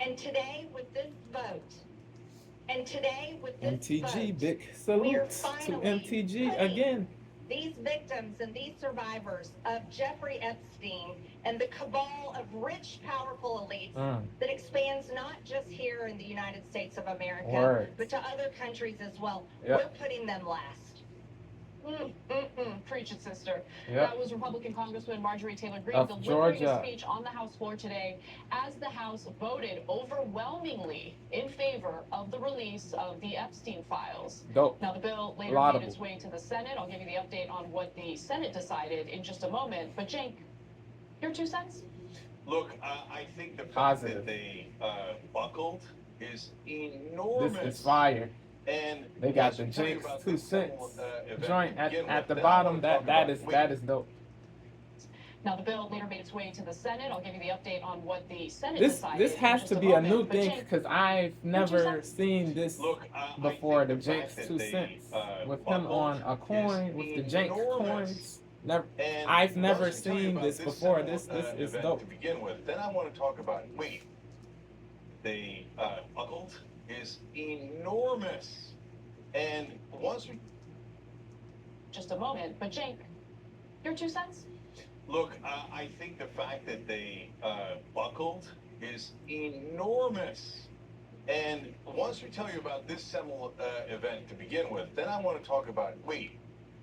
And today, with this vote, and today, with this MTG, vote, big we are salute to finally MTG putting again. these victims and these survivors of Jeffrey Epstein and the cabal of rich, powerful elites that expands not just here in the United States of America, but to other countries as well. We're putting them last. Preach it, sister. Yep. That was Republican Congresswoman Marjorie Taylor Greene Of delivering Georgia. a speech on the House floor today as the House voted overwhelmingly in favor of the release of the Epstein files. Dope. Now, the bill later Laudable. made its way to the Senate. I'll give you the update on what the Senate decided in just a moment. But, Jake, your 2 cents? Look, I think the fact that they buckled is enormous. This is fire. And they got the Jake's 2 cents joint at the bottom. That is dope. Now, the bill later made its way to the Senate. I'll give you the update on what the Senate decided. This has to be a new thing because I've never seen this before. The Jake's 2 cents with him on a coin with the Jake coins. Never, I've never seen this before. This is dope. To begin with, then I want to talk about they buckled is enormous, and once we just a moment, but Jake, your 2 cents? Look, I think the fact that they buckled is enormous. And once we tell you about this seminal event to begin with, then I want to talk about,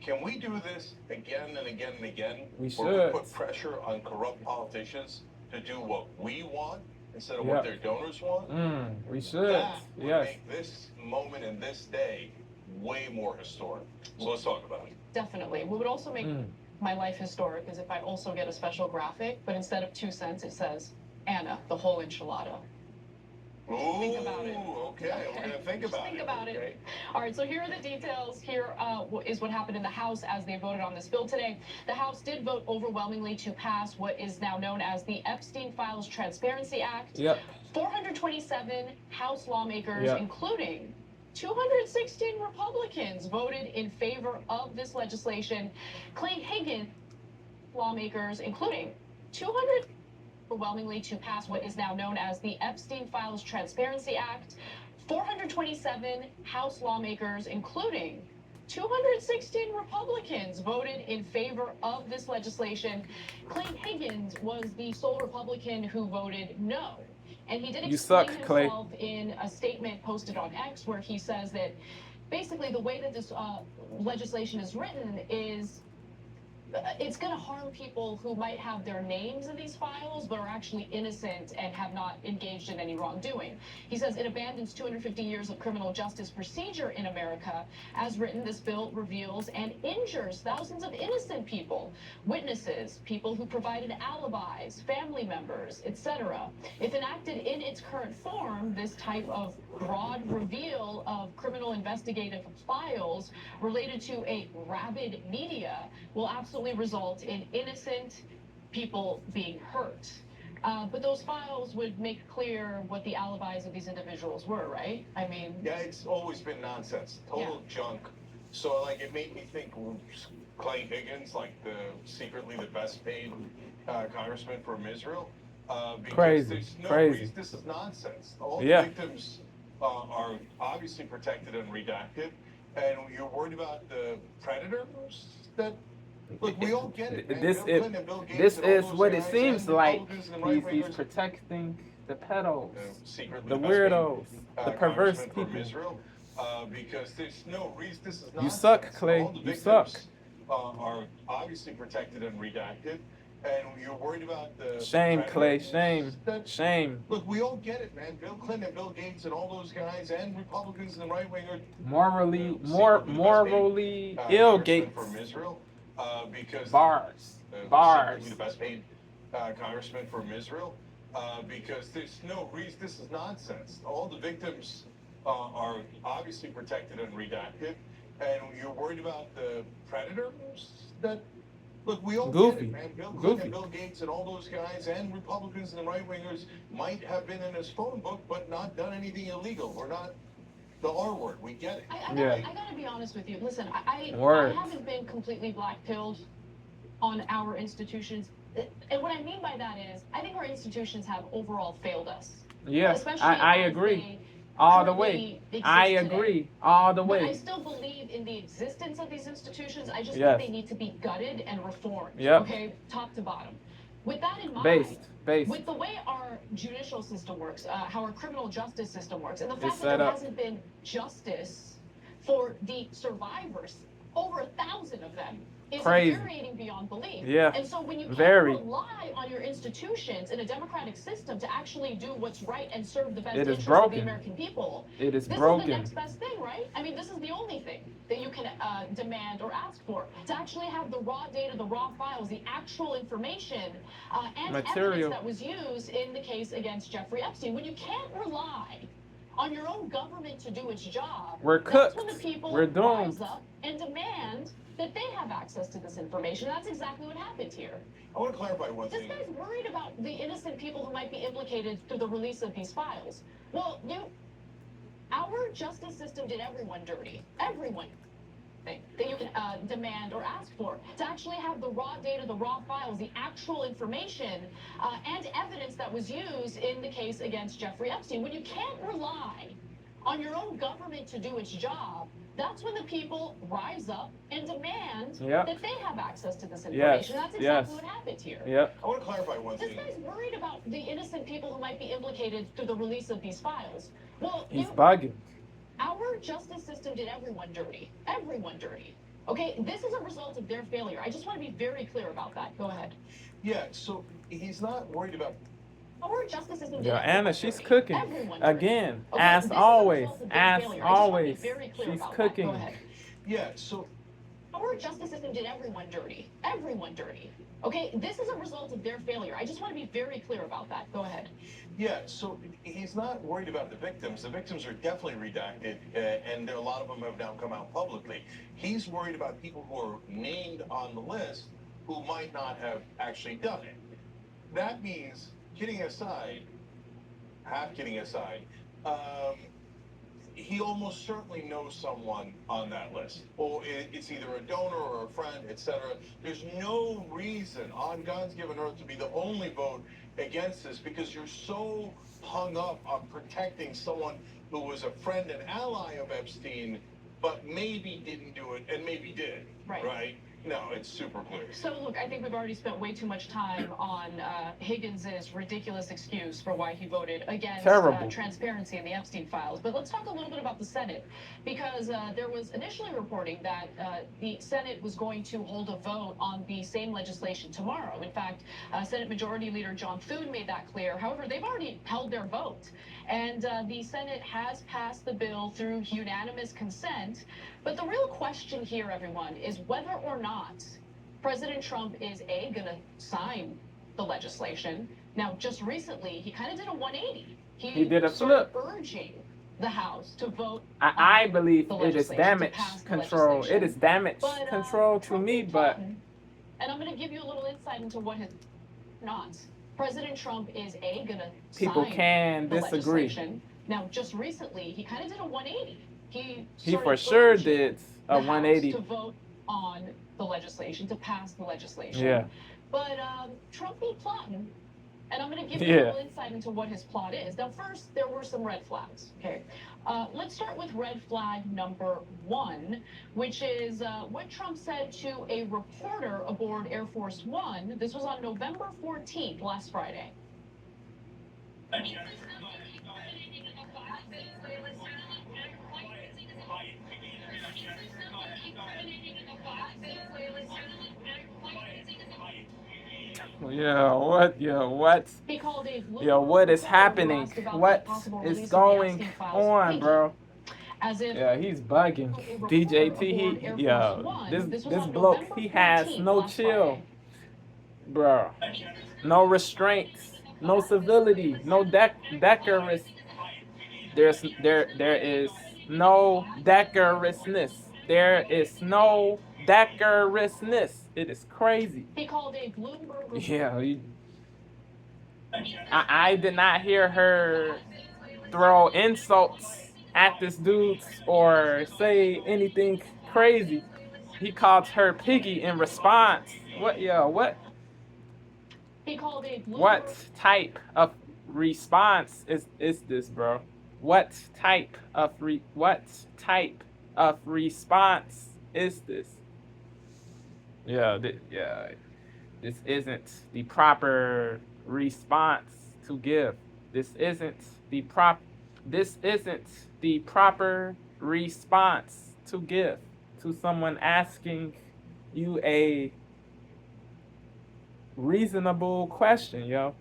can we do this again and again and again? We should. Where we put pressure on corrupt politicians to do what we want instead of what their donors want? We should. That would make this moment and this day way more historic. So let's talk about it. Definitely. We would also make my life historic is if I also get a special graphic, but instead of 2 cents, it says Anna, the whole enchilada. Ooh, think about it. Okay, we're going to think about it. Think about it. All right, so here are the details. Here is what happened in the House as they voted on this bill today. The House did vote overwhelmingly to pass what is now known as the Epstein Files Transparency Act. 427 House lawmakers, including 216 Republicans, voted in favor of this legislation. Clay Higgins, lawmakers, including 200 overwhelmingly to pass what is now known as the Epstein Files Transparency Act. 427 House lawmakers, including 216 Republicans, voted in favor of this legislation. Clay Higgins was the sole Republican who voted no. And he did explain himself in a statement posted on X where he says that basically the way that this legislation is written is it's going to harm people who might have their names in these files but are actually innocent and have not engaged in any wrongdoing. He says it abandons 250 years of criminal justice procedure in America. As written, this bill reveals and injures thousands of innocent people, witnesses, people who provided alibis, family members, etc. If enacted in its current form, this type of broad reveal of criminal investigative files related to a rabid media will absolutely result in innocent people being hurt. But those files would make clear what the alibis of these individuals were, right? I mean... Yeah, it's always been nonsense. Total junk. So, like, it made me think Clay Higgins, like, secretly the best paid congressman from Israel. Because there's no reason. This is nonsense. All the victims are obviously protected and redacted. And you're worried about the predators that... Look, we all get it, man. This is what it seems like. He's protecting the pedos, the weirdos, the perverse people. Because there's no reason. This is nonsense. You suck, Clay. You suck. Are obviously protected and redacted. And you're worried about the... Shame, Clay. Shame. Shame. Look, we all get it, man. Bill Clinton and Bill Gates and all those guys and Republicans and the right wing are... Morally ill Gates. From Israel. Because bars. The best paid congressman from Israel. Because there's no reason. This is nonsense. All the victims are obviously protected and redacted. And you're worried about the predators that... Look, we all get it, man. Bill Clinton and Bill Gates and all those guys and Republicans and the right-wingers might have been in his phone book but not done anything illegal. We're not the R word. We get it. I gotta be honest with you. Listen, I haven't been completely black-pilled on our institutions. And what I mean by that is I think our institutions have overall failed us. Yeah, especially I as agree. they All the currently way. exist I today. agree. All the But I way. still believe in the existence of these institutions. I just Yes. think they need to be gutted and reformed. Yep. Okay, top to bottom. With that in mind, Based. with the way our judicial system works, how our criminal justice system works, and the fact It's that set there up. hasn't been justice for the survivors, over 1,000 of them, is Crazy. infuriating beyond belief. Yeah. And so when you can't Very. rely on your institutions in a democratic system to actually do what's right and serve the best It is interests of the broken. American people, It is this broken. is the next best thing, right? I mean, this is the only thing that you can demand or ask for, to actually have the raw data, the raw files, the actual information, and Material. evidence that was used in the case against Jeffrey Epstein. When you can't rely on your own government to do its job, We're that's when cooked. the people We're doomed. rise up and demand that they have access to this information. That's exactly what happened here. I want to clarify one This thing. guy's worried about the innocent people who might be implicated through the release of these files. Well, our justice system did everyone dirty. Everyone. That you can demand or ask for, to actually have the raw data, the raw files, the actual information, and evidence that was used in the case against Jeffrey Epstein. When you can't rely on your own government to do its job, that's when the people rise up and demand that they have access to this information. That's exactly what happened here. Yep. I want to clarify one This thing. guy's worried about the innocent people who might be implicated through the release of these files. Well, He's bugging. our justice system did everyone dirty. Everyone dirty. Okay, this is a result of their failure. I just want to be very clear about that. Go ahead. Yeah, so he's not worried about. Our justice system did Yeah, everyone Anna, she's dirty. cooking. Everyone dirty. Again, Okay, as this is a always. result of their As failure. I just want to be always. very clear She's about that. cooking. Go ahead. Yeah, so Our justice system did everyone dirty. Everyone dirty. Okay, this is a result of their failure. I just want to be very clear about that. Go ahead. yeah, so he's not worried about the victims. The victims are definitely redacted, and a lot of them have now come out publicly. He's worried about people who are named on the list who might not have actually done it. That means, half kidding aside, he almost certainly knows someone on that list. Or it's either a donor or a friend, etc. There's no reason on God's given earth to be the only vote against this, because you're so hung up on protecting someone who was a friend and ally of Epstein, but maybe didn't do it and maybe did. Right? No, it's super clear. So, look, I think we've already spent way too much time on Higgins's ridiculous excuse for why he voted against transparency in the Epstein files. But let's talk a little bit about the Senate, because there was initially reporting that the Senate was going to hold a vote on the same legislation tomorrow. In fact, Senate Majority Leader John Thune made that clear. However, they've already held their vote, and the Senate has passed the bill through unanimous consent. But the real question here, everyone, is whether or not President Trump is going to sign the legislation. Now, just recently, he kind of did a 180. He did a flip, urging the House to vote. I believe it is damage control. It is damage control to me, but. And I'm going to give you a little insight into what his not. President Trump is going to people sign can the disagree. Legislation. Now, just recently, he kind of did a 180. He for sure did a 180 to vote on the legislation, to pass the legislation. Yeah. But Trump be plotting, and I'm going to give you a little insight into what his plot is. Now, first, there were some red flags. Okay, let's start with red flag number 1, which is what Trump said to a reporter aboard Air Force One. This was on November 14th, last Friday. What is happening? What is going on, bro? He's bugging. DJT, this bloke, he has no chill, bro. No restraints, no civility, no decorous. There is no decorousness. There is no decorousness. It is crazy. He called a Bloomberg. Yeah. I did not hear her throw insults at this dude or say anything crazy. He called her piggy in response. What? He called a what type of response is this, bro? What type of response is this? Yeah, this isn't the proper response to give. This isn't the proper response to give to someone asking you a reasonable question, yo.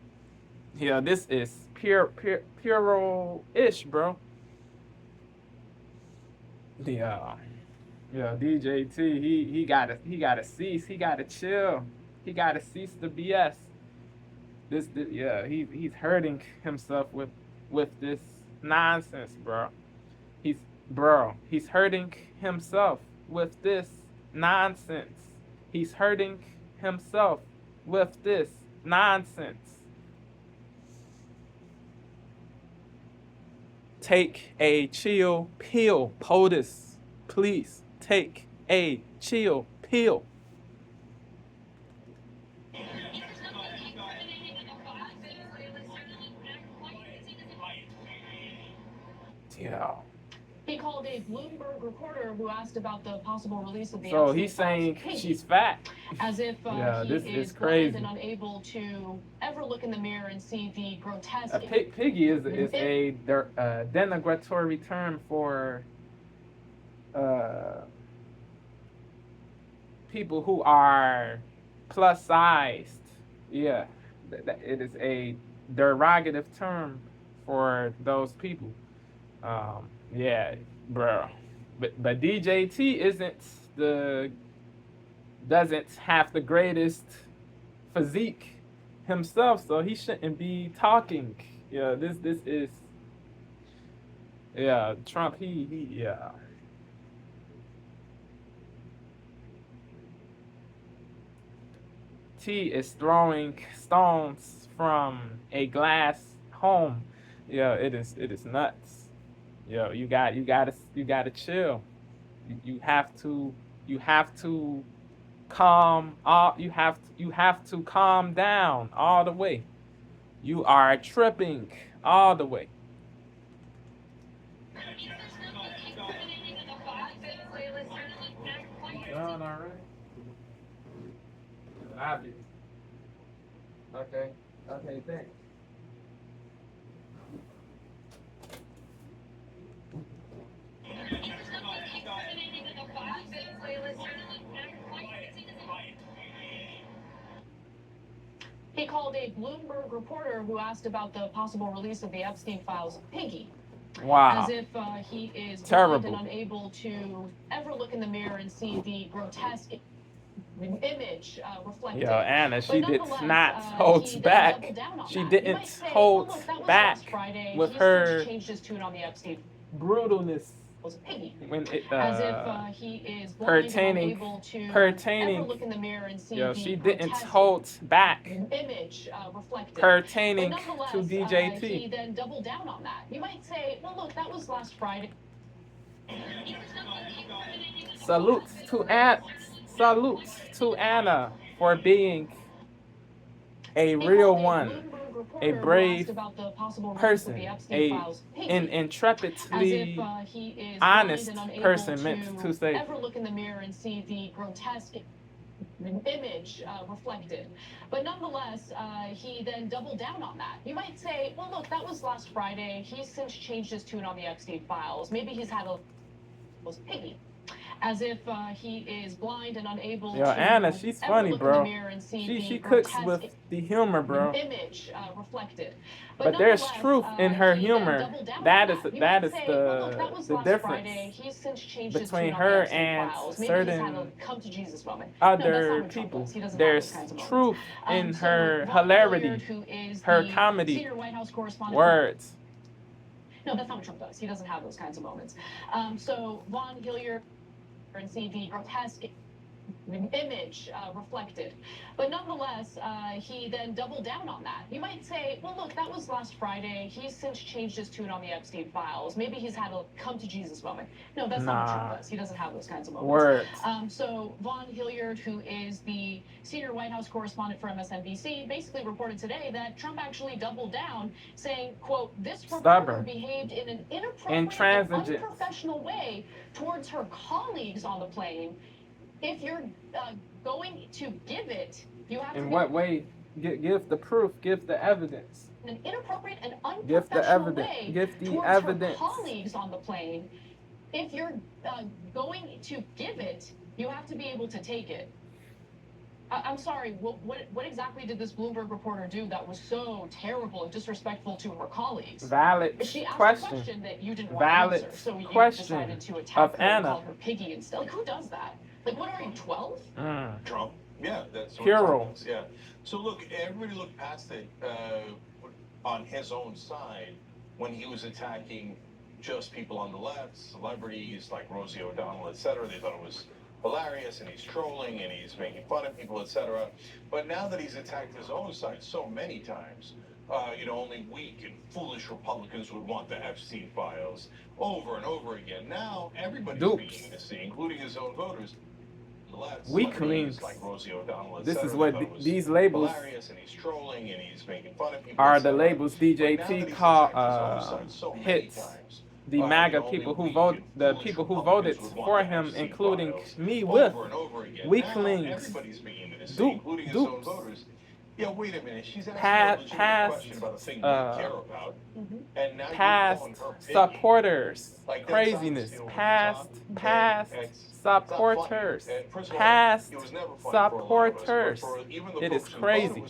Yeah, this is pure-ish, bro. Yeah, DJT, he gotta cease. He gotta chill. He gotta cease the BS. Yeah, he's hurting himself with this nonsense, bro. He's hurting himself with this nonsense. He's hurting himself with this nonsense. Take a chill pill, POTUS. Please take a chill pill. Yeah. He called a Bloomberg reporter who asked about the possible release of the So Epstein he's saying files, she's fat. as if this he is is crazy. blind and unable to ever look in the mirror and see the grotesque. Piggy is a denigratory term for people who are plus sized. Yeah, it is a derogative term for those people. Yeah, bro. But DJT doesn't have the greatest physique himself, so he shouldn't be talking. Yeah, this is, yeah, Trump, yeah. T is throwing stones from a glass home. Yeah, it is nuts. Yo, you gotta chill. You have to calm down all the way. You are tripping all the way. Done already? Obvious. Okay, thanks. He called a Bloomberg reporter who asked about the possible release of the Epstein files piggy. Wow. As if he is terrible blind and unable to ever look in the mirror and see the grotesque image reflected. Yo, Anna, she did not hold back. She didn't hold back with her brutalness. When it as if he is blind pertaining, and unable to ever look in the mirror and see she the didn't hold back image reflected. pertaining to DJT. He then doubled down on that. You might say, well, look, that was last Friday. Salute to Anna for being a real one, a brave person, an intrepidly honest person, meant to say. Ever look in the mirror and see the grotesque image reflected. But nonetheless, he then doubled down on that. You might say, well, look, that was last Friday. He's since changed his tune on the Epstein files. Maybe he's had a piggy. As if he is blind and unable to Anna, she's funny, look bro. in the mirror and see She cooks with the humor, bro. Image reflected. But there's truth in her humor. That is the difference between her and certain other people. There's truth in her hilarity, her comedy words. No, that's not what Trump does. He doesn't have those kinds of moments. So Von Hillier and see the grotesque image reflected. But nonetheless, he then doubled down on that. You might say, well, look, that was last Friday. He's since changed his tune on the Epstein files. Maybe he's had a come to Jesus moment. No, that's not what Trump does. He doesn't have those kinds of moments. Word. So Vaughn Hilliard, who is the senior White House correspondent for MSNBC, basically reported today that Trump actually doubled down, saying, quote, this reporter behaved in an inappropriate and unprofessional way towards her colleagues on the plane. If you're going to give it, you have to. In what way? Give the proof. Give the evidence. An inappropriate and unprofessional way towards her colleagues on the plane. If you're going to give it, you have to be able to take it. I'm sorry. What exactly did this Bloomberg reporter do that was so terrible and disrespectful to her colleagues? Valid she asked question. A question that you didn't want to answer, so you decided to attack her and call her piggy instead. Like, who does that? Like, what are you, 12? Trump. Yeah, that's what Hero. Yeah. So look, everybody looked past it on his own side when he was attacking just people on the left, celebrities like Rosie O'Donnell, etc. They thought it was hilarious, and he's trolling, and he's making fun of people, etc. But now that he's attacked his own side so many times, only weak and foolish Republicans would want the Epstein files over and over again. Now everybody's beginning to see, including his own voters, weaklings. Like Rosie O'Donnell, this is what these labels and he's trolling, and he's making fun of people, are the labels DJT call hits. The MAGA people who vote, the people who voted for him, including me, with weaklings, dupes, yeah, wait a minute. She's past supporters, craziness, past supporters, past supporters. It is crazy.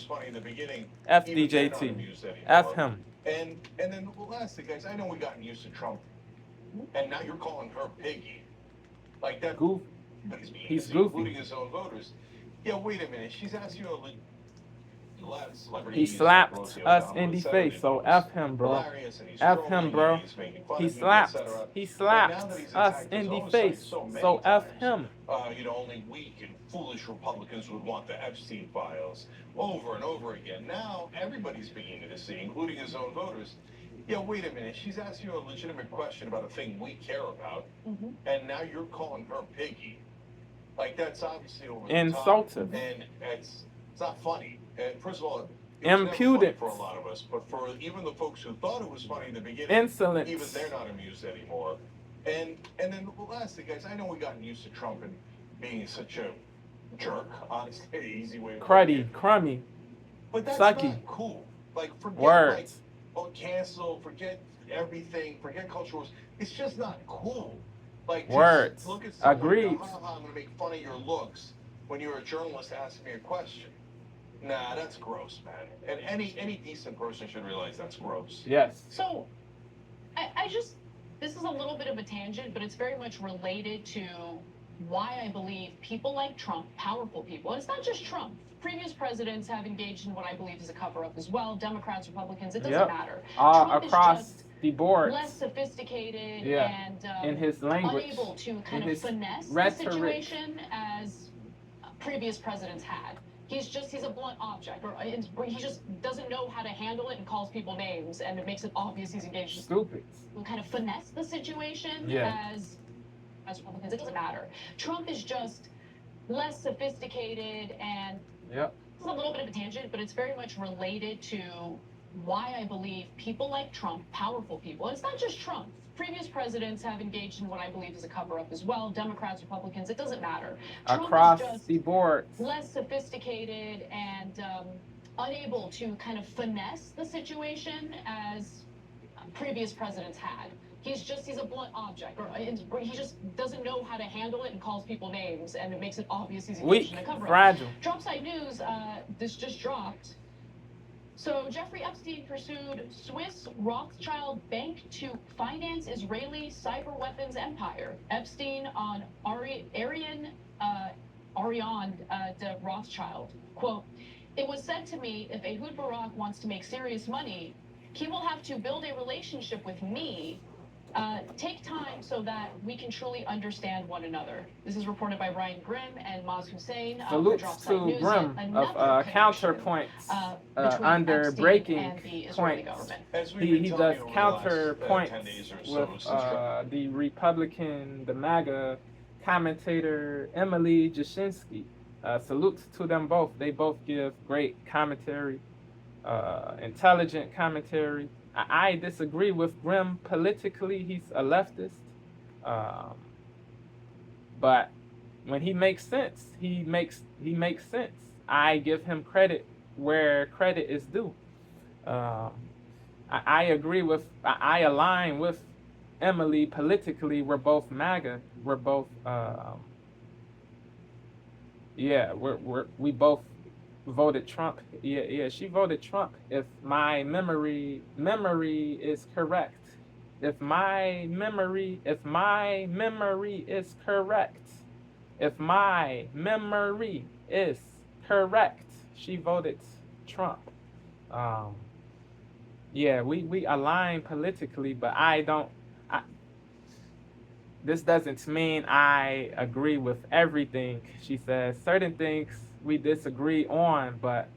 F DJT, F him. And then lastly, guys, I know we gotten used to Trump, and now you're calling her piggy, like that. Goof. He's goofy. Including his own voters. Yeah, wait a minute. She's asking you a he slapped us in the face, so F him, bro. F him, bro. He slapped us in the face, so F him. Only weak and foolish Republicans would want the Epstein files over and over again. Now everybody's beginning to see, including his own voters. Yeah, wait a minute. She's asking you a legitimate question about a thing we care about, and now you're calling her piggy. Like, that's obviously over the insultive. Top, and it's not funny. And first of all, impudent for a lot of us, but for even the folks who thought it was funny in the beginning, insolent. Even they're not amused anymore. And then lastly, guys, I know we gotten used to Trump and being such a jerk. Honestly, an easy way. Crummy, but that's sucky. Not cool. Like, forget words. Cancel, forget everything, forget culture wars. It's just not cool. Like, words. Look at agreed. Like, I'm gonna make fun of your looks when you're a journalist asking me a question. Nah, that's gross, man. And any decent person should realize that's gross. Yes. So, this is a little bit of a tangent, but it's very much related to why I believe people like Trump, powerful people, and it's not just Trump. Previous presidents have engaged in what I believe is a cover-up as well. Democrats, Republicans, it doesn't matter. Trump across the board. Less sophisticated and in his language, unable to kind of finesse rhetoric. The situation as previous presidents had. He's a blunt object, or he just doesn't know how to handle it and calls people names, and it makes it obvious he's engaged. Stupid. Kind of finesse the situation as Republicans. It doesn't matter. Trump is just less sophisticated, and this is a little bit of a tangent, but it's very much related to why I believe people like Trump, powerful people, and it's not just Trump. Previous presidents have engaged in what I believe is a cover-up as well. Democrats, Republicans, it doesn't matter. Trump across is just the board. Less sophisticated and unable to kind of finesse the situation as previous presidents had. He's a blunt object, or he just doesn't know how to handle it and calls people names, and it makes it obvious he's engaged in a cover-up. Fragile. Drop side news, this just dropped. So Jeffrey Epstein pursued Swiss Rothschild Bank to finance Israeli cyber weapons empire. Epstein on Ariane de Rothschild. Quote, it was said to me, if Ehud Barak wants to make serious money, he will have to build a relationship with me Take time so that we can truly understand one another. This is reported by Ryan Grimm and Maz Hussein. Salutes to Grimm of counterpoints under breaking points. He does counterpoints with the Republican, the MAGA commentator Emily Jashinsky. Salutes to them both. They both give great commentary, intelligent commentary. I disagree with Grimm politically. He's a leftist. But when he makes sense, he makes sense. I give him credit where credit is due. I agree with, I align with Emily politically. We're both MAGA. We're both, we both voted Trump. Yeah, she voted Trump. If my memory is correct. If my memory is correct, she voted Trump. We align politically, but this doesn't mean I agree with everything she says. Certain things we disagree on, but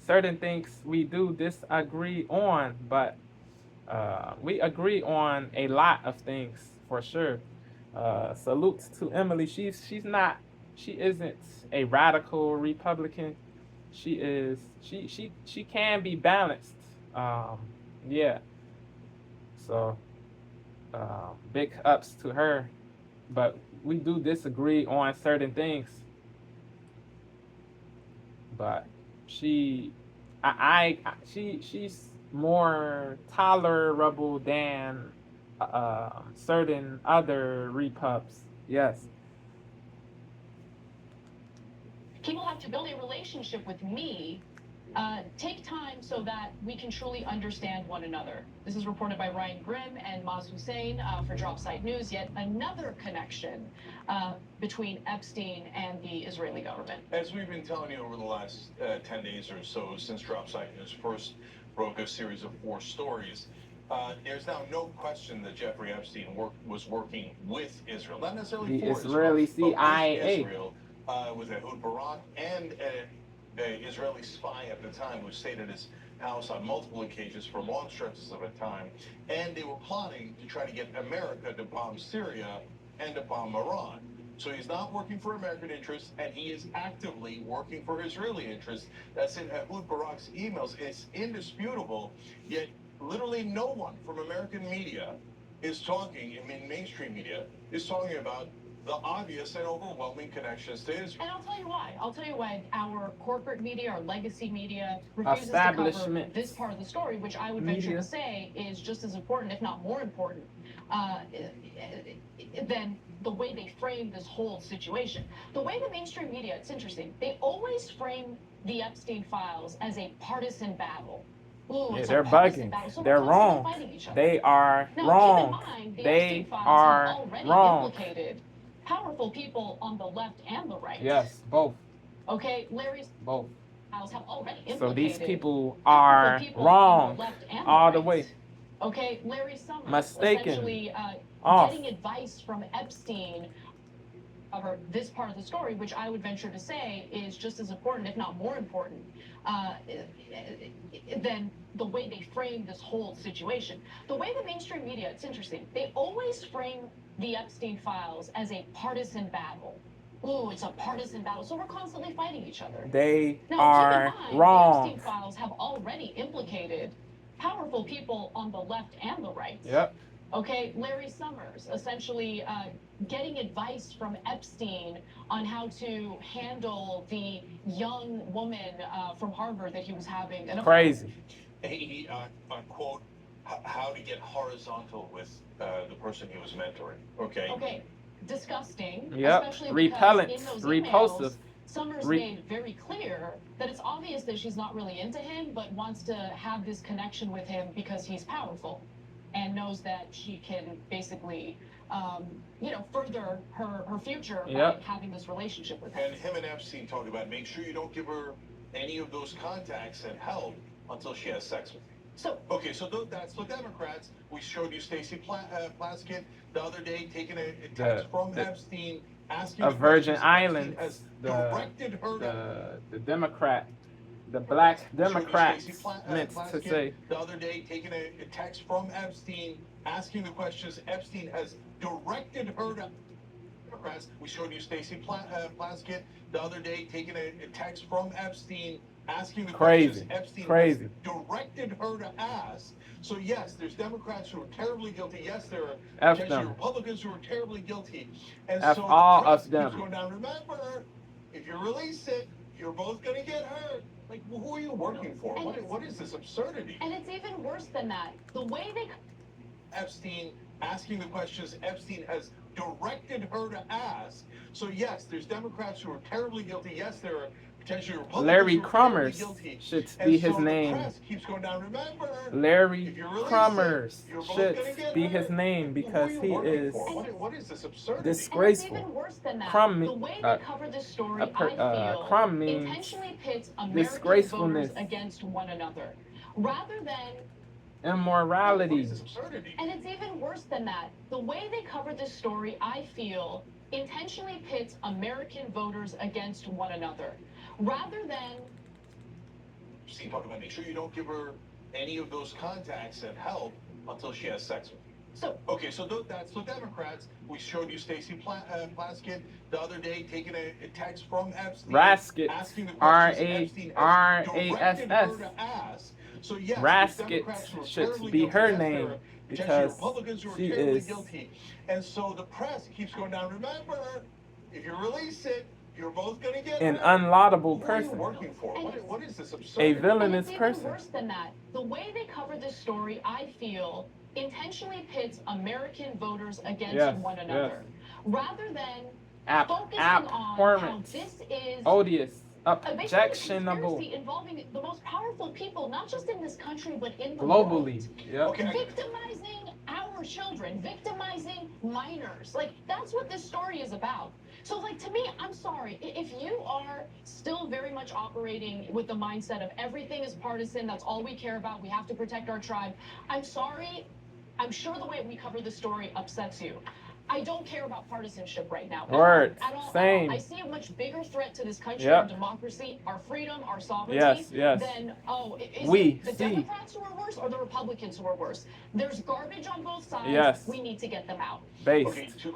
certain things we do disagree on, but we agree on a lot of things for sure. Salutes to Emily. She isn't a radical Republican. She can be balanced. So big ups to her, but we do disagree on certain things. But she's more tolerable than certain other Repubs. Yes. People have to build a relationship with me. Take time so that we can truly understand one another. This is reported by Ryan Grimm and Maz Hussein for Dropsite News. Yet another connection between Epstein and the Israeli government. As we've been telling you over the last 10 days or so, since Dropsite News first broke a series of 4 stories, there's now no question that Jeffrey Epstein was working with Israel, not necessarily the for Israeli Israel, CIA. but with Israel, with Ehud Barak and an Israeli spy at the time who stayed at his house on multiple occasions for long stretches of a time, and they were plotting to try to get America to bomb Syria and to bomb Iran. So he's not working for American interests, and he is actively working for Israeli interests. That's in Ehud Barak's emails. It's indisputable, yet literally no one from American media is talking, I mean mainstream media, is talking about the obvious and overwhelming connections to Israel. And I'll tell you why. I'll tell you why our corporate media, our legacy media, refuses to cover this part of the story, which I would venture to say is just as important, if not more important, than the way they frame this whole situation. The way the mainstream media, it's interesting, they always frame the Epstein files as a partisan battle. Ooh, they're bugging. So they're wrong. They are wrong. They are wrong. Powerful people on the left and the right. Yes, both. Okay, Larry's both. Files have already implicated. So these people are wrong all the way. Okay, Larry Summers mistaken. Essentially getting advice from Epstein over this part of the story, which I would venture to say is just as important, if not more important, than the way they frame this whole situation. The way the mainstream media, it's interesting, they always frame the Epstein files as a partisan battle. Ooh, it's a partisan battle. So we're constantly fighting each other. They are wrong. The Epstein files have already implicated powerful people on the left and the right. Yep. Okay, Larry Summers essentially getting advice from Epstein on how to handle the young woman from Harvard that he was having. Crazy. He, quote, how to get horizontal with the person he was mentoring. Okay. Okay. Disgusting. Yep. Especially repellent. In those repulsive. Emails, Summers made very clear that it's obvious that she's not really into him, but wants to have this connection with him because he's powerful and knows that she can basically, further her future by having this relationship with him. And him and Epstein talked about make sure you don't give her any of those contacts and help until she has sex with you. So that's the Democrats. We showed you Stacey Plaskett the other day taking a text from Epstein asking of Virgin Islands, directed her the Democrat, the black Democrats meant to say. The other day taking a text from Epstein asking the questions Epstein has directed her to. Democrats. We showed you Stacey Plaskett the other day taking a text from Epstein asking the questions Epstein has directed her to ask. So yes, there's Democrats who are terribly guilty. Yes, there are potentially Republicans who are terribly guilty. And F so all the press of them. keeps going down. Remember, if you release it, you're both going to get hurt. Like, who are you working for? What is this absurdity? And it's even worse than that. The way they Epstein asking the questions Epstein has directed her to ask. So yes, there's Democrats who are terribly guilty. Yes, there are potentially Republicans Larry who are terribly Crummers guilty. should And be so his the name. press keeps going down. Remember, Larry Crummers you're both should gonna get be hurt. his name because Who are he you working is for? What is this absurdity? And it's disgraceful. even worse than that. Crumb The way they cover this story, I feel, crumb means intentionally pits American disgracefulness, voters against one another, rather than immorality. What is this absurdity? And it's even worse than that. The way they cover this story, I feel, intentionally pits American voters against one another, rather than. See, talk about make sure you don't give her any of those contacts that help until she has sex with you. So that's the Democrats. We showed you Stacey Plaskett the other day taking a text from Epstein asking the questions R-A-S-S. her to ask. So yes, Raskett should be her name because she is guilty. And so the press keeps going down. Remember, if you release it, you're both going to get an unlaudable Who are you person, working for? What is this a absurdity? villainous and it's person. even worse than that. The way they cover this story, I feel, intentionally pits American voters against one another, rather than focusing on how this is odious, objectionable, involving the most powerful people, not just in this country but in the globally. world. Victimizing our children, victimizing minors. Like, that's what this story is about. So, like, to me, I'm sorry, if you are still very much operating with the mindset of everything is partisan, that's all we care about, we have to protect our tribe, I'm sorry, I'm sure the way we cover the story upsets you. I don't care about partisanship right now. Word. At all. Same. I see a much bigger threat to this country, our democracy, our freedom, our sovereignty, than, is it the Democrats who are worse or the Republicans who are worse? There's garbage on both sides. We need to get them out.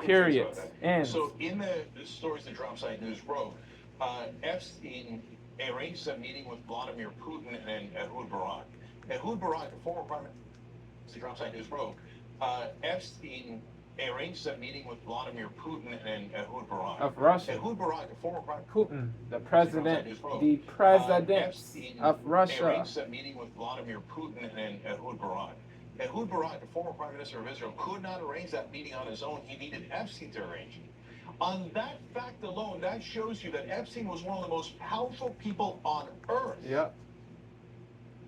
Period. So in the stories that Drop Site News wrote, Epstein arranged a meeting with Vladimir Putin and Ehud Barak. Ehud Barak, the former prime minister, Drop Site News wrote, Epstein arranged a meeting with Vladimir Putin and Ehud Barak of Russia. Ehud Barak, the former prime Putin, the president of Russia. Arranged a meeting with Vladimir Putin and Ehud Barak. Ehud Barak, the former prime minister of Israel, could not arrange that meeting on his own. He needed Epstein to arrange it. On that fact alone, that shows you that Epstein was one of the most powerful people on earth. Yep.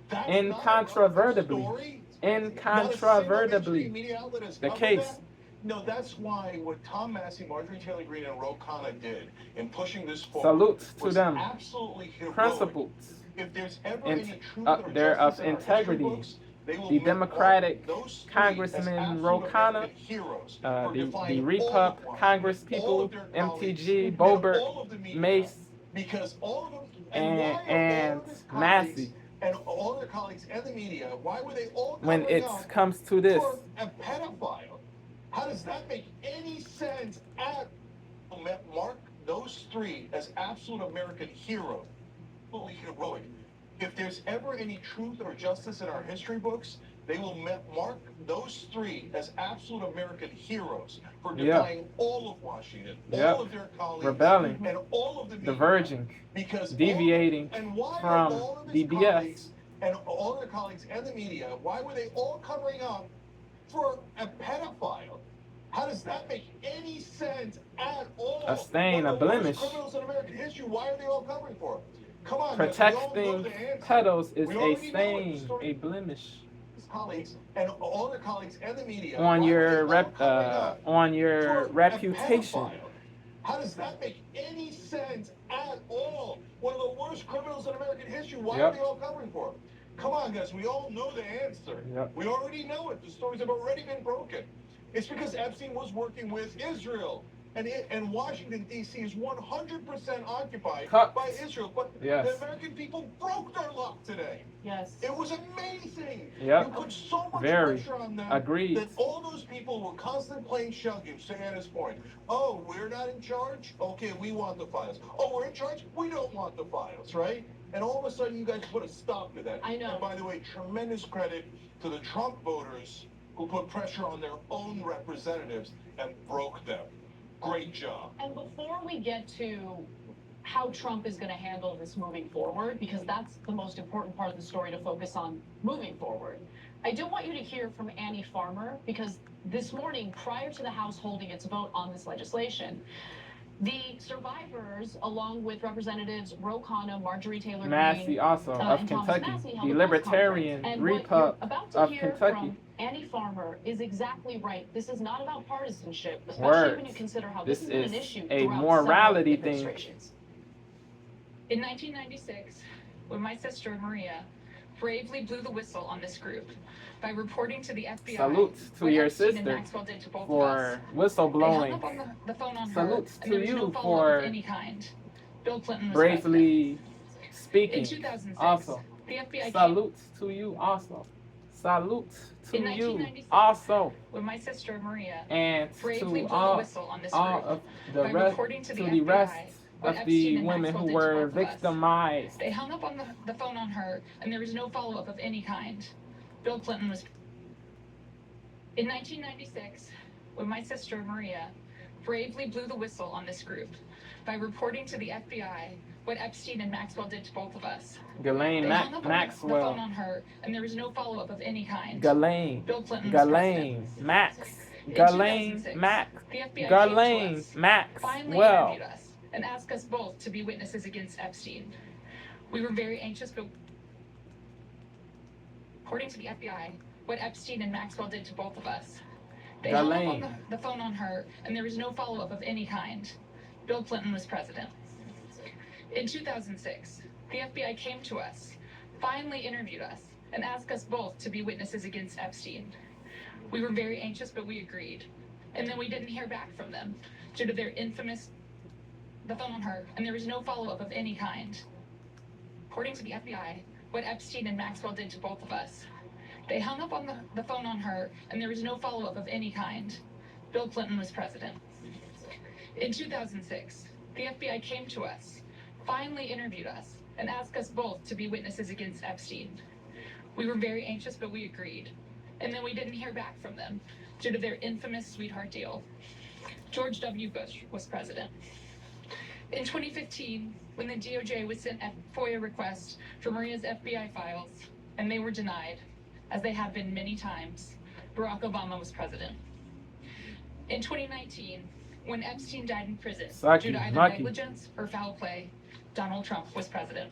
That's Incontrovertibly the case. No, that's why what Tom Massey, Marjorie Taylor Greene, and Ro Khanna did in pushing this forward Salutes to them. Absolutely heroic. Principles. If there's ever any truth or they're of justice in our integrity. books, they will The make Democratic those three Congressman as Ro absolute Khanna, American heroes for the defying Repub all of Washington, Congress all people, of their colleagues, MTG, and Boebert, all of the media, Mace, because all of them, and Massey. And all their colleagues and the media, why were they all When it comes to this, for a pedophile? How does that make any sense at mark those three as absolute American heroes? Absolutely heroic. If there's ever any truth or justice in our history books, they will mark those three as absolute American heroes for defying all of Washington, all of their colleagues, rebelling, and all of the media, diverging, because deviating from BBS. And all their colleagues and the media, why were they all covering up for a pedophile? How does that make any sense at all? A stain, a blemish. Criminals in American history, why are they all covering for it? Come on, protecting pedos is a stain, a blemish colleagues and all their colleagues and the media on your reputation. How does that make any sense at all? One of the worst criminals in American history. Why are they all covering for it? Come on, guys, we all know the answer. Yep. We already know it. The stories have already been broken. It's because Epstein was working with Israel. And Washington, D.C. is 100% occupied by Israel. But yes. the American people broke their luck today. Yes. It was amazing. Yep. You put so much Very. pressure on them Agreed. that all those people were constantly playing shuggy, Santa's point. Oh, we're not in charge? Okay, we want the files. Oh, we're in charge? We don't want the files, right? And all of a sudden, you guys put a stop to that. I know. And by the way, tremendous credit to the Trump voters who put pressure on their own representatives and broke them. Great job. And before we get to how Trump is going to handle this moving forward, because that's the most important part of the story to focus on moving forward, I do want you to hear from Annie Farmer, because this morning, prior to the House holding its vote on this legislation, the survivors, along with Representatives Ro Khanna, Marjorie Taylor Massey, also of and Kentucky, Thomas Massey, held the a press Libertarian conference. And Repub what you're about to of hear Kentucky. From Annie Farmer is exactly right. This is not about partisanship, especially Words. when you consider how This this has been is an issue a throughout morality several thing. administrations. In 1996, when my sister Maria bravely blew the whistle on this group by reporting to the FBI Salutes to what your Epstein and sister Maxwell did to both of for us. They whistleblowing. hung up on the phone on Salutes her, to and there was you no follow-up for of any kind. Bill Clinton was bravely president. speaking. In 2006, Also, the FBI salutes to you also. Salutes to In you 1996, also, when my sister Maria and bravely to blew the all whistle on this of group the by rest, reporting to the the FBI rest what of Epstein the and women Maxwell who did to were both of us. victimized. They hung up on the phone on her, and there was no follow-up of any kind. Bill Clinton was. In 1996, when my sister Maria bravely blew the whistle on this group by reporting to the FBI what Epstein and Maxwell did to both of us. Ghislaine They hung up on the Maxwell. phone on her, and there was no follow-up of any kind. Ghislaine. Bill Clinton was Ghislaine president. Max. In Ghislaine 2006, Max. the FBI came Ghislaine to us, finally Maxwell. interviewed us, and asked us both to be witnesses against Epstein. We were very anxious, but according to the FBI, what Epstein and Maxwell did to both of us. They hung up on the phone on her, and there was no follow-up of any kind. Bill Clinton was president. In 2006, the FBI came to us, finally interviewed us, and asked us both to be witnesses against Epstein. We were very anxious, but we agreed. And then we didn't hear back from them due to their infamous, the phone on her, and there was no follow-up of any kind. According to the FBI, what Epstein and Maxwell did to both of us. They hung up on the phone on her, and there was no follow-up of any kind. Bill Clinton was president. In 2006, the FBI came to us, finally interviewed us, and asked us both to be witnesses against Epstein. We were very anxious, but we agreed. And then we didn't hear back from them due to their infamous sweetheart deal. George W. Bush was president. In 2015, when the DOJ was sent a FOIA request for Maria's FBI files, and they were denied, as they have been many times, Barack Obama was president. In 2019, when Epstein died in prison due to either negligence or foul play, Donald Trump was president.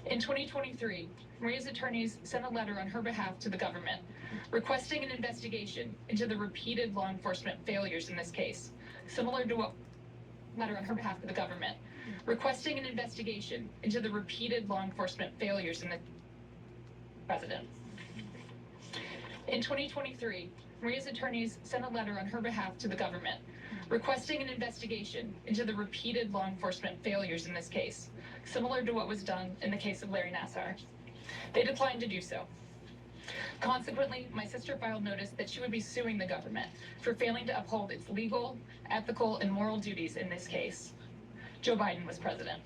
In 2023, Maria's attorneys sent a letter on her behalf to the government, requesting an investigation into the repeated law enforcement failures in this case, similar to what letter on her behalf to the government, requesting an investigation into the repeated law enforcement failures in the president. In 2023, Maria's attorneys sent a letter on her behalf to the government, requesting an investigation into the repeated law enforcement failures in this case, similar to what was done in the case of Larry Nassar. They declined to do so. Consequently, my sister filed notice that she would be suing the government for failing to uphold its legal, ethical, and moral duties in this case. Joe Biden was president.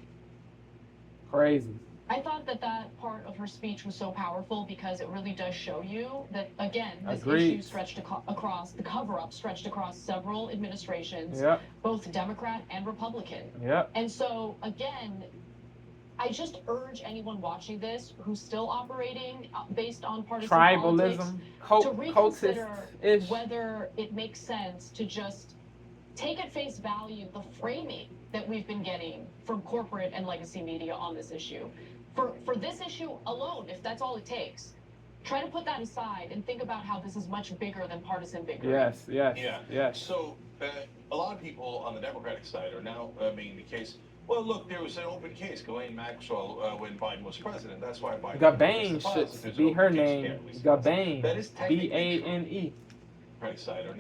Crazy. I thought that part of her speech was so powerful because it really does show you that, again, this issue stretched across, the cover-up stretched across several administrations, both Democrat and Republican. And so, again, I just urge anyone watching this who's still operating based on partisan politics to reconsider whether it makes sense to just take at face value the framing that we've been getting from corporate and legacy media on this issue. For this issue alone, if that's all it takes, try to put that aside and think about how this is much bigger than partisan bickering. Yes. So a lot of people on the Democratic side are now making the case, Well, look, there was an open case, Ghislaine Maxwell, when Biden was president. That's why Biden. Gabane should be her name. Gabane. Bane.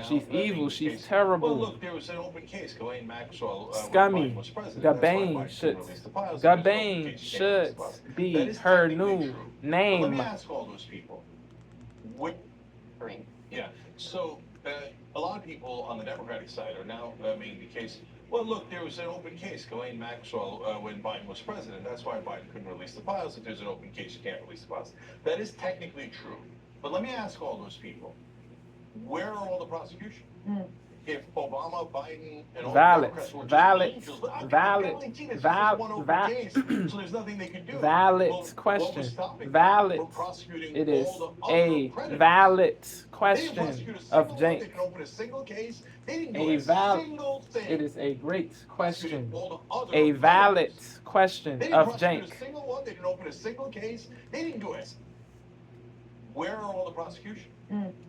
She's evil. She's terrible. Well, look, there was an open case, Ghislaine Maxwell, Scummy. when Biden was president. Gabane should be her new name. Let me ask all those people. Yeah. So a lot of people on the Democratic side are now making the case. Well, look, there was an open case, Ghislaine Maxwell, when Biden was president. That's why Biden couldn't release the files. If there's an open case, you can't release the files. That is technically true. But let me ask all those people, where are all the prosecution? If Obama, Biden, and all the Democrats were just angels, so there's nothing they could do. Valid question. Valid. It is a valid question of Jenks. They can open a single case. They didn't do A single thing. It is a great question. A valid question of Jenks. A single one. They didn't open a single case. They didn't do it. Where are all the prosecution?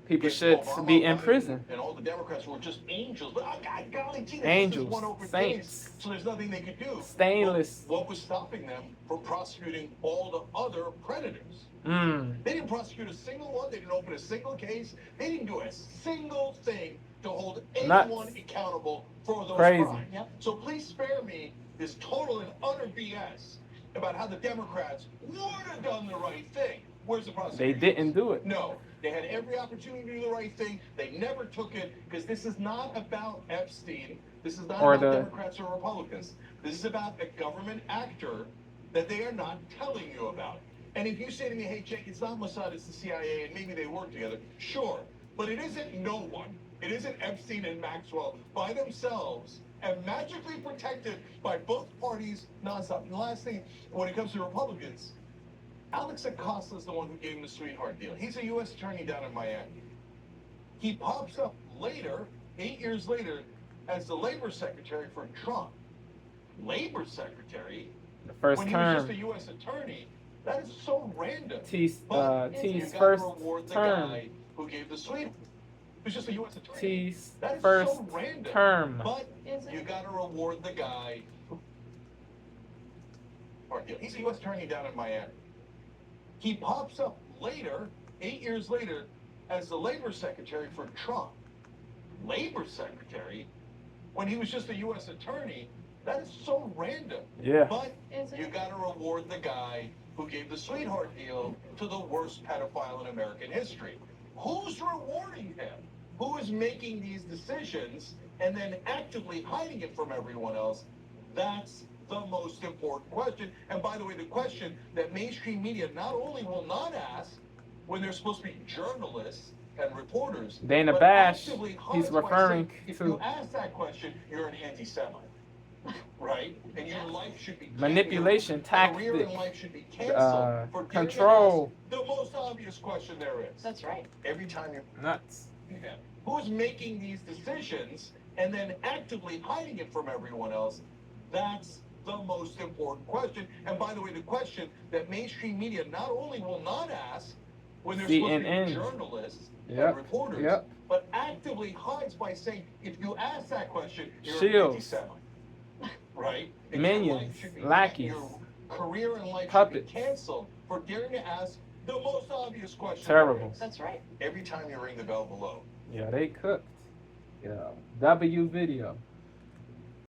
People should be in prison. And all the Democrats were just angels. But golly gee, Angels, one open saints, case, so there's nothing they could do. stainless. What was stopping them from prosecuting all the other predators? They didn't prosecute a single one. They didn't open a single case. They didn't do a single thing to hold anyone accountable for those crimes. Yep. So please spare me this total and utter BS about how the Democrats would have done the right thing. Where's the prosecution? They didn't do it. No. They had every opportunity to do the right thing. They never took it because this is not about Epstein. This is not about Democrats or Republicans. This is about a government actor that they are not telling you about. And if you say to me, hey, Jake, it's not Mossad, it's the CIA, and maybe they work together, sure. But it isn't no one. It isn't Epstein and Maxwell by themselves and magically protected by both parties nonstop. And the last thing, when it comes to Republicans, Alex Acosta is the one who gave him the sweetheart deal. He's a U.S. attorney down in Miami. He pops up later, 8 years later, as the labor secretary for Trump. Labor secretary? The first when term. He was just a U.S. attorney. That is so random. T's you first reward the term. guy who gave the sweetheart. He was just a U.S. attorney. T's that is first so random. term. But you got to reward the guy. He's a U.S. attorney down in Miami. He pops up later, 8 years later, as the labor secretary for Trump. Labor secretary? When he was just a U.S. attorney? That is so random. Yeah. But you got to reward the guy who gave the sweetheart deal to the worst pedophile in American history. Who's rewarding him? Who is making these decisions and then actively hiding it from everyone else? That's the most important question. And by the way, the question that mainstream media not only will not ask when they're supposed to be journalists and reporters, Dana but Bash, actively he's hides by referring saying, if to you ask that question, you're an anti-Semite. Right? And your life should be manipulation canceled. Career tactic, in life should be canceled for control. the most obvious question there is. That's right. Every time you're Nuts. who's making these decisions and then actively hiding it from everyone else? That's the most important question. And by the way, the question that mainstream media not only will not ask when they're supposed to be journalists and reporters, but actively hides by saying, if you ask that question, you're an anti-Semite. Right? And minions, lackeys, your career in life puppets. should be canceled for daring to ask the most obvious question. Terrible. That's right. Every time you ring the bell below. Yeah, they cooked. Yeah. W video.